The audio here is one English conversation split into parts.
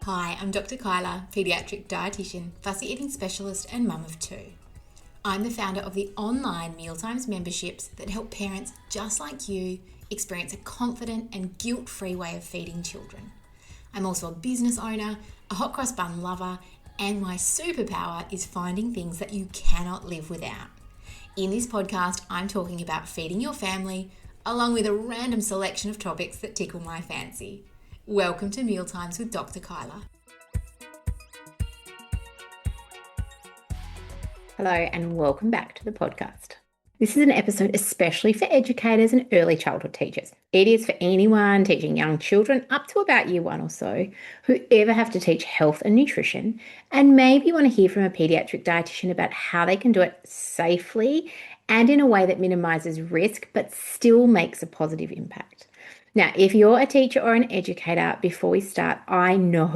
Hi, I'm Dr. Kyla, paediatric dietitian, fussy eating specialist, and mum of two. I'm the founder of the online Mealtimes memberships that help parents just like you experience a confident and guilt-free way of feeding children. I'm also a business owner, a hot cross bun lover, and my superpower is finding things that you cannot live without. In this podcast, I'm talking about feeding your family, along with a random selection of topics that tickle my fancy. Welcome to Mealtimes with Dr. Kyla. Hello and welcome back to the podcast. This is an episode especially for educators and early childhood teachers. It is for anyone teaching young children up to about year 1 or so who ever have to teach health and nutrition and maybe want to hear from a paediatric dietitian about how they can do it safely and in a way that minimises risk but still makes a positive impact. Now, if you're a teacher or an educator, before we start, I know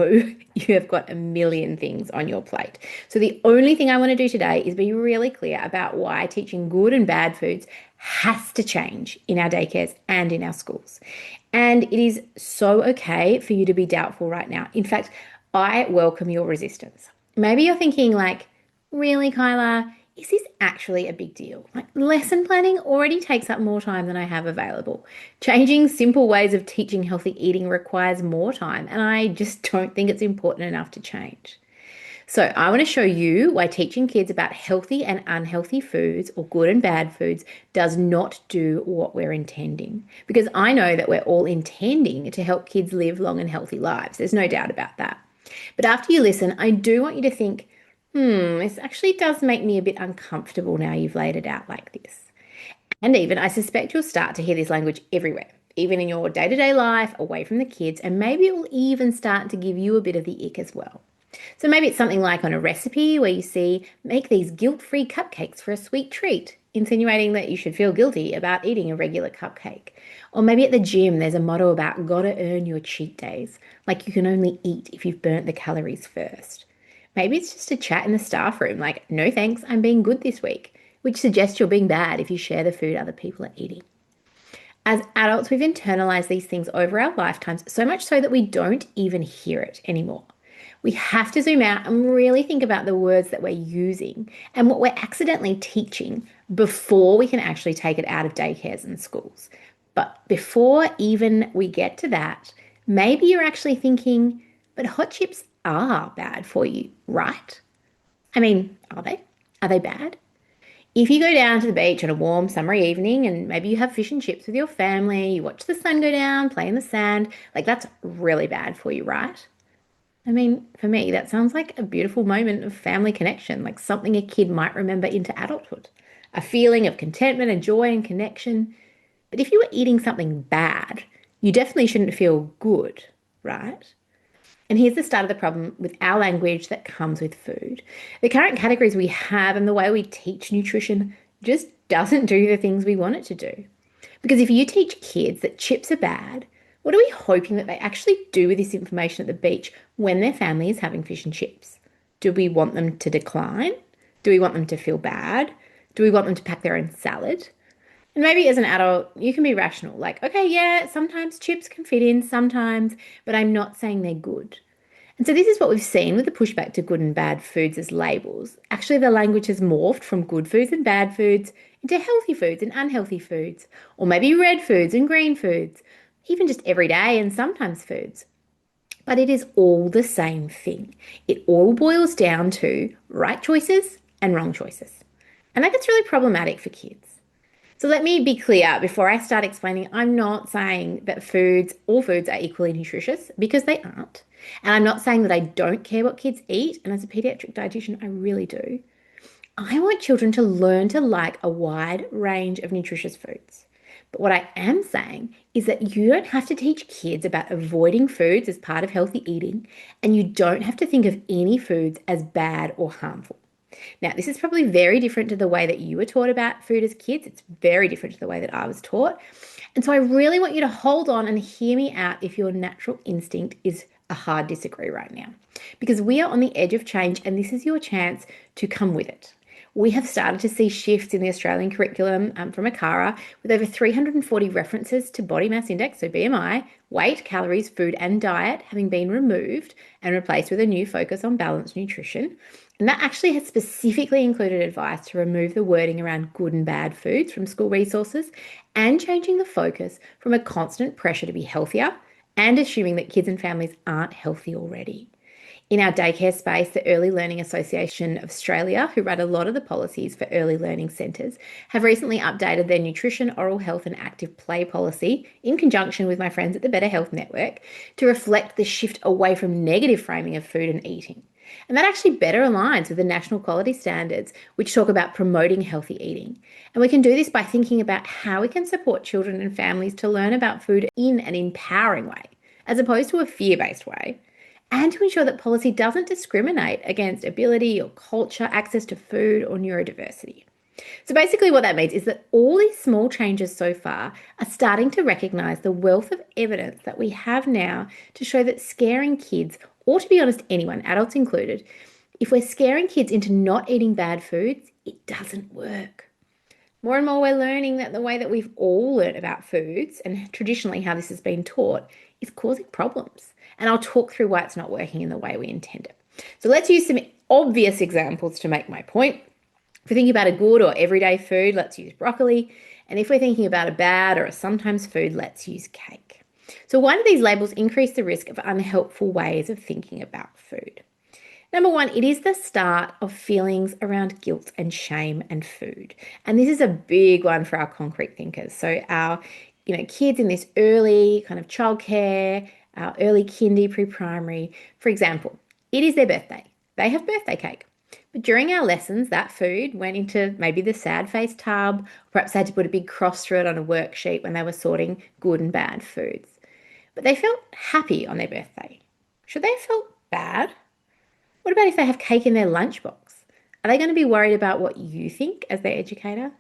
you have got a million things on your plate. So the only thing I want to do today is be really clear about why teaching good and bad foods has to change in our daycares and in our schools. And it is so okay for you to be doubtful right now. In fact, I welcome your resistance. Maybe you're thinking like, really, Kyla? Is this actually a big deal? Like, lesson planning already takes up more time than I have available. Changing simple ways of teaching healthy eating requires more time, and I just don't think it's important enough to change. So I want to show you why teaching kids about healthy and unhealthy foods or good and bad foods does not do what we're intending. Because I know that we're all intending to help kids live long and healthy lives. There's no doubt about that. But after you listen, I do want you to think, this actually does make me a bit uncomfortable now you've laid it out like this. And even I suspect you'll start to hear this language everywhere, even in your day-to-day life, away from the kids, and maybe it will even start to give you a bit of the ick as well. So maybe it's something like on a recipe where you see, make these guilt-free cupcakes for a sweet treat, insinuating that you should feel guilty about eating a regular cupcake. Or maybe at the gym, there's a motto about gotta earn your cheat days, like you can only eat if you've burnt the calories first. Maybe it's just a chat in the staff room, like, no thanks, I'm being good this week, which suggests you're being bad if you share the food other people are eating. As adults, we've internalized these things over our lifetimes, so much so that we don't even hear it anymore. We have to zoom out and really think about the words that we're using and what we're accidentally teaching before we can actually take it out of daycares and schools. But before even we get to that, maybe you're actually thinking, but hot chips are bad for you, right? I mean, are they? Are they bad? If you go down to the beach on a warm summery evening and maybe you have fish and chips with your family, you watch the sun go down, play in the sand, like that's really bad for you, right? I mean, for me, that sounds like a beautiful moment of family connection, like something a kid might remember into adulthood. A feeling of contentment and joy and connection. But if you were eating something bad, you definitely shouldn't feel good, right? And here's the start of the problem with our language that comes with food. The current categories we have and the way we teach nutrition just doesn't do the things we want it to do. Because if you teach kids that chips are bad, what are we hoping that they actually do with this information at the beach when their family is having fish and chips? Do we want them to decline? Do we want them to feel bad? Do we want them to pack their own salad? And maybe as an adult, you can be rational. Like, okay, yeah, sometimes chips can fit in, sometimes, but I'm not saying they're good. And so this is what we've seen with the pushback to good and bad foods as labels. Actually, the language has morphed from good foods and bad foods into healthy foods and unhealthy foods, or maybe red foods and green foods, even just everyday and sometimes foods. But it is all the same thing. It all boils down to right choices and wrong choices. And that gets really problematic for kids. So let me be clear before I start explaining, I'm not saying that all foods are equally nutritious because they aren't. And I'm not saying that I don't care what kids eat. And as a pediatric dietitian, I really do. I want children to learn to like a wide range of nutritious foods. But what I am saying is that you don't have to teach kids about avoiding foods as part of healthy eating, and you don't have to think of any foods as bad or harmful. Now, this is probably very different to the way that you were taught about food as kids. It's very different to the way that I was taught. And so I really want you to hold on and hear me out if your natural instinct is a hard disagree right now. Because we are on the edge of change and this is your chance to come with it. we have started to see shifts in the Australian curriculum from ACARA with over 340 references to body mass index, so BMI, weight, calories, food, and diet having been removed and replaced with a new focus on balanced nutrition. And that actually has specifically included advice to remove the wording around good and bad foods from school resources and changing the focus from a constant pressure to be healthier and assuming that kids and families aren't healthy already. In our daycare space, the Early Learning Association of Australia, who run a lot of the policies for early learning centres, have recently updated their nutrition, oral health, and active play policy in conjunction with my friends at the Better Health Network to reflect the shift away from negative framing of food and eating. And that actually better aligns with the national quality standards, which talk about promoting healthy eating. And we can do this by thinking about how we can support children and families to learn about food in an empowering way, as opposed to a fear-based way, and to ensure that policy doesn't discriminate against ability or culture, access to food, or neurodiversity. So basically what that means is that all these small changes so far are starting to recognise the wealth of evidence that we have now to show that scaring kids, or to be honest, anyone, adults included, if we're scaring kids into not eating bad foods, it doesn't work. More and more we're learning that the way that we've all learned about foods and traditionally how this has been taught is causing problems. And I'll talk through why it's not working in the way we intend it. So let's use some obvious examples to make my point. If we're thinking about a good or everyday food, let's use broccoli. And if we're thinking about a bad or a sometimes food, let's use cake. So why do these labels increase the risk of unhelpful ways of thinking about food? Number one, it is the start of feelings around guilt and shame and food. And this is a big one for our concrete thinkers. So our kids in this early kind of childcare, our early kindy, pre-primary, for example, it is their birthday. They have birthday cake. But during our lessons, that food went into maybe the sad face tub, perhaps they had to put a big cross through it on a worksheet when they were sorting good and bad foods. But they felt happy on their birthday. Should they have felt bad? What about if they have cake in their lunchbox? Are they going to be worried about what you think as their educator?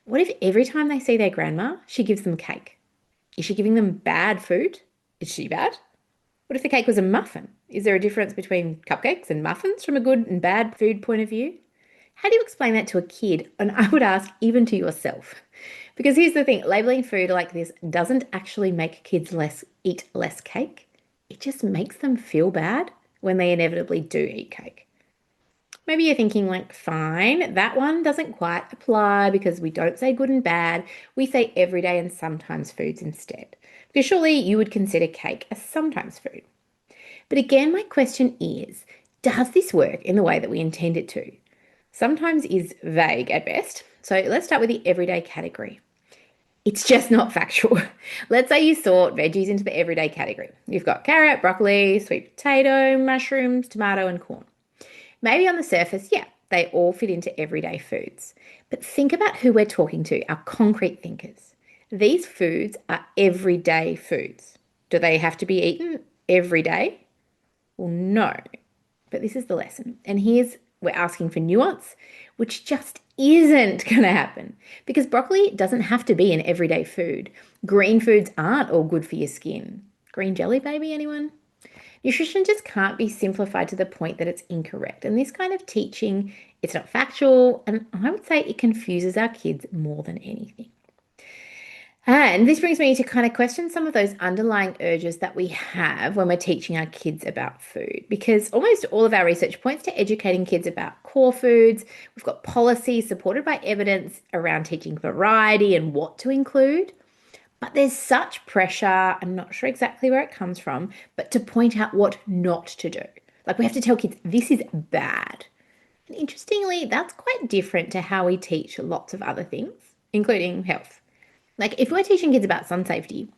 What if every time they see their grandma, she gives them cake? Is she giving them bad food? Is she bad? What if the cake was a muffin? Is there a difference between cupcakes and muffins from a good and bad food point of view? How do you explain that to a kid? And I would ask even to yourself. Because here's the thing, labeling food like this doesn't actually make kids eat less cake. It just makes them feel bad when they inevitably do eat cake. Maybe you're thinking like, fine, that one doesn't quite apply because we don't say good and bad. We say everyday and sometimes foods instead. Because surely you would consider cake a sometimes food. But again, my question is, does this work in the way that we intend it to? Sometimes is vague at best. So let's start with the everyday category. It's just not factual. Let's say you sort veggies into the everyday category. You've got carrot, broccoli, sweet potato, mushrooms, tomato, and corn. Maybe on the surface, yeah, they all fit into everyday foods. But think about who we're talking to, our concrete thinkers. These foods are everyday foods. Do they have to be eaten every day? Well, no. But this is the lesson. And we're asking for nuance, which just isn't going to happen because broccoli doesn't have to be an everyday food. Green foods aren't all good for your skin. Green jelly, baby, anyone? Nutrition just can't be simplified to the point that it's incorrect. And this kind of teaching, it's not factual, and I would say it confuses our kids more than anything. And this brings me to kind of question some of those underlying urges that we have when we're teaching our kids about food, because almost all of our research points to educating kids about core foods. We've got policies supported by evidence around teaching variety and what to include. But there's such pressure, I'm not sure exactly where it comes from, but to point out what not to do. Like we have to tell kids, this is bad. And interestingly, that's quite different to how we teach lots of other things, including health. Like if we're teaching kids about sun safety,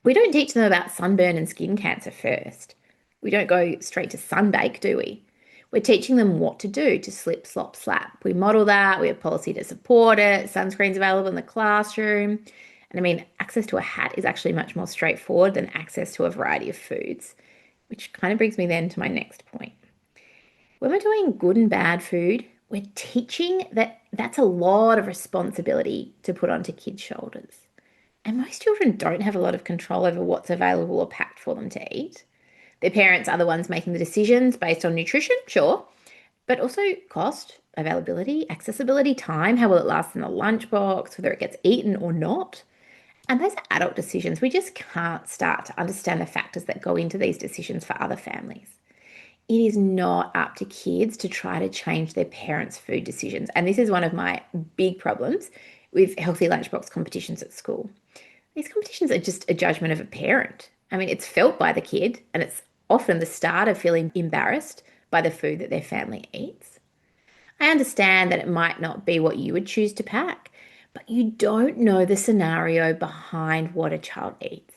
we don't teach them about sunburn and skin cancer first. We don't go straight to sunbake, do we? We're teaching them what to do to slip, slop, slap. We model that. We have policy to support it. Sunscreen's available in the classroom. And I mean, access to a hat is actually much more straightforward than access to a variety of foods, which kind of brings me then to my next point. When we're doing good and bad food, we're teaching that that's a lot of responsibility to put onto kids' shoulders. And most children don't have a lot of control over what's available or packed for them to eat. Their parents are the ones making the decisions based on nutrition, sure, but also cost, availability, accessibility, time, how will it last in the lunchbox, whether it gets eaten or not. And those are adult decisions. We just can't start to understand the factors that go into these decisions for other families. It is not up to kids to try to change their parents' food decisions. And this is one of my big problems with healthy lunchbox competitions at school. These competitions are just a judgment of a parent. I mean, it's felt by the kid, and it's often the start of feeling embarrassed by the food that their family eats. I understand that it might not be what you would choose to pack, but you don't know the scenario behind what a child eats.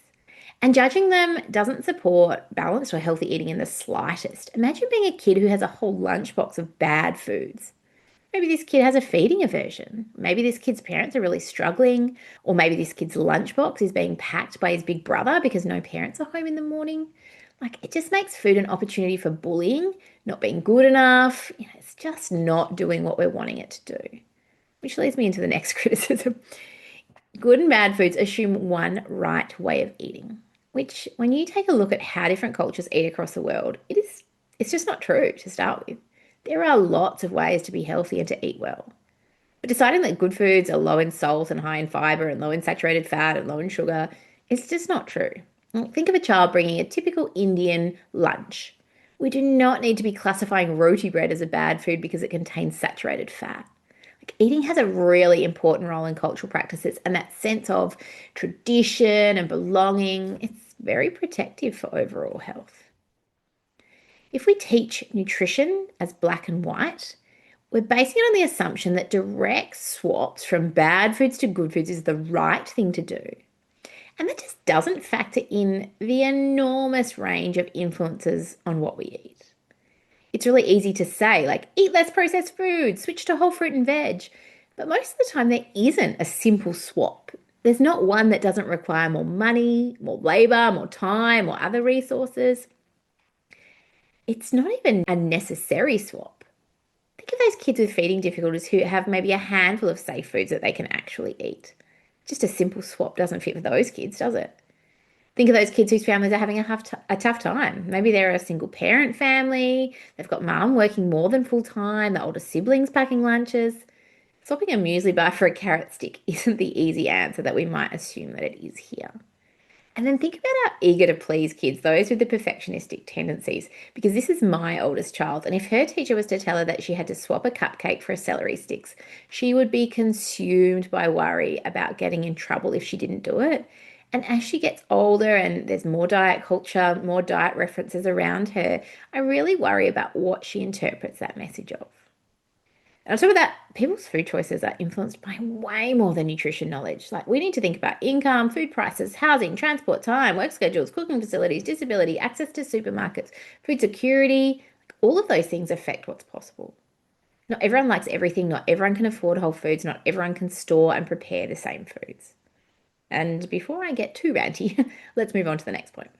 And judging them doesn't support balanced or healthy eating in the slightest. Imagine being a kid who has a whole lunchbox of bad foods. Maybe this kid has a feeding aversion. Maybe this kid's parents are really struggling. Or maybe this kid's lunchbox is being packed by his big brother because no parents are home in the morning. Like, it just makes food an opportunity for bullying, not being good enough. It's just not doing what we're wanting it to do. Which leads me into the next criticism. Good and bad foods assume one right way of eating, which when you take a look at how different cultures eat across the world, it's just not true to start with. There are lots of ways to be healthy and to eat well. But deciding that good foods are low in salt and high in fiber and low in saturated fat and low in sugar, it's just not true. Think of a child bringing a typical Indian lunch. We do not need to be classifying roti bread as a bad food because it contains saturated fat. Like, eating has a really important role in cultural practices, and that sense of tradition and belonging, it's very protective for overall health. If we teach nutrition as black and white, we're basing it on the assumption that direct swaps from bad foods to good foods is the right thing to do. And that just doesn't factor in the enormous range of influences on what we eat. It's really easy to say, like, eat less processed food, switch to whole fruit and veg. But most of the time, there isn't a simple swap. There's not one that doesn't require more money, more labor, more time, or other resources. It's not even a necessary swap. Think of those kids with feeding difficulties who have maybe a handful of safe foods that they can actually eat. Just a simple swap doesn't fit for those kids, does it? Think of those kids whose families are having a tough time. Maybe they're a single parent family, they've got mum working more than full time, the older siblings packing lunches. Swapping a muesli bar for a carrot stick isn't the easy answer that we might assume that it is here. And then think about how eager to please kids, those with the perfectionistic tendencies, because this is my oldest child. And if her teacher was to tell her that she had to swap a cupcake for a celery sticks, she would be consumed by worry about getting in trouble if she didn't do it. And as she gets older and there's more diet culture, more diet references around her, I really worry about what she interprets that message of. And on top of that, people's food choices are influenced by way more than nutrition knowledge. Like, we need to think about income, food prices, housing, transport, time, work schedules, cooking facilities, disability, access to supermarkets, food security. All of those things affect what's possible. Not everyone likes everything. Not everyone can afford whole foods. Not everyone can store and prepare the same foods. And before I get too ranty, let's move on to the next point.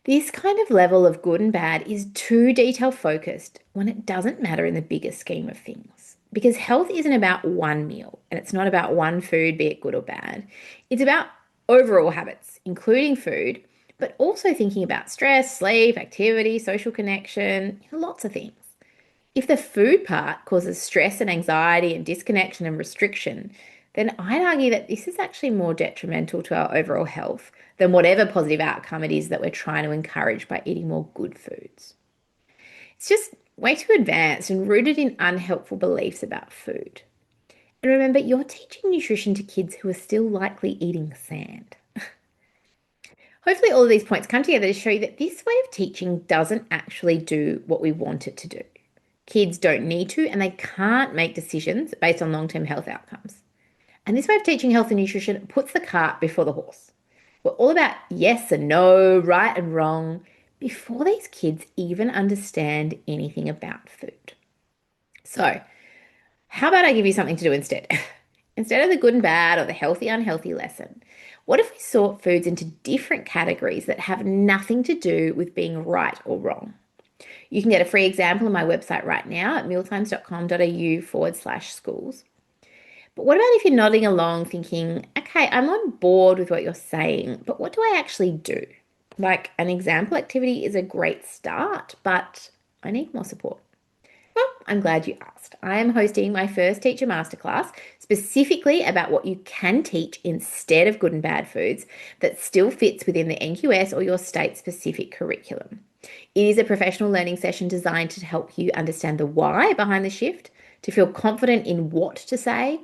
This kind of level of good and bad is too detail focused when it doesn't matter in the bigger scheme of things. Because health isn't about one meal and it's not about one food, be it good or bad. It's about overall habits, including food, but also thinking about stress, sleep, activity, social connection, lots of things. If the food part causes stress and anxiety and disconnection and restriction, then I'd argue that this is actually more detrimental to our overall health than whatever positive outcome it is that we're trying to encourage by eating more good foods. It's just way too advanced and rooted in unhelpful beliefs about food. And remember, you're teaching nutrition to kids who are still likely eating sand. Hopefully, all of these points come together to show you that this way of teaching doesn't actually do what we want it to do. Kids don't need to and they can't make decisions based on long-term health outcomes. And this way of teaching health and nutrition puts the cart before the horse. We're all about yes and no, right and wrong, before these kids even understand anything about food. So, how about I give you something to do instead? Instead of the good and bad or the healthy, unhealthy lesson, what if we sort foods into different categories that have nothing to do with being right or wrong? You can get a free example on my website right now at mealtimes.com.au/schools. But what about if you're nodding along thinking, okay, I'm on board with what you're saying, but what do I actually do? Like, an example activity is a great start, but I need more support. I'm glad you asked. I am hosting my first teacher masterclass specifically about what you can teach instead of good and bad foods that still fits within the NQS or your state-specific curriculum. It is a professional learning session designed to help you understand the why behind the shift, to feel confident in what to say,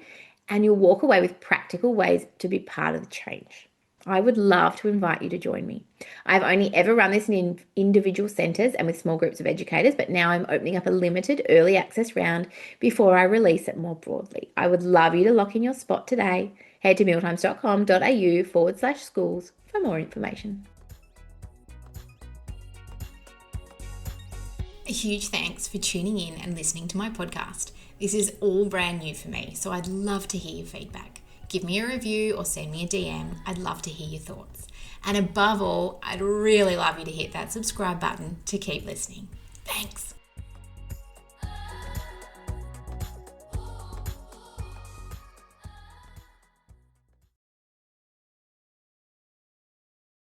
and you'll walk away with practical ways to be part of the change. I would love to invite you to join me. I've only ever run this in individual centres and with small groups of educators, but now I'm opening up a limited early access round before I release it more broadly. I would love you to lock in your spot today. Head to mealtimes.com.au/schools for more information. A huge thanks for tuning in and listening to my podcast. This is all brand new for me, so I'd love to hear your feedback. Give me a review or send me a DM. I'd love to hear your thoughts. And above all, I'd really love you to hit that subscribe button to keep listening. Thanks.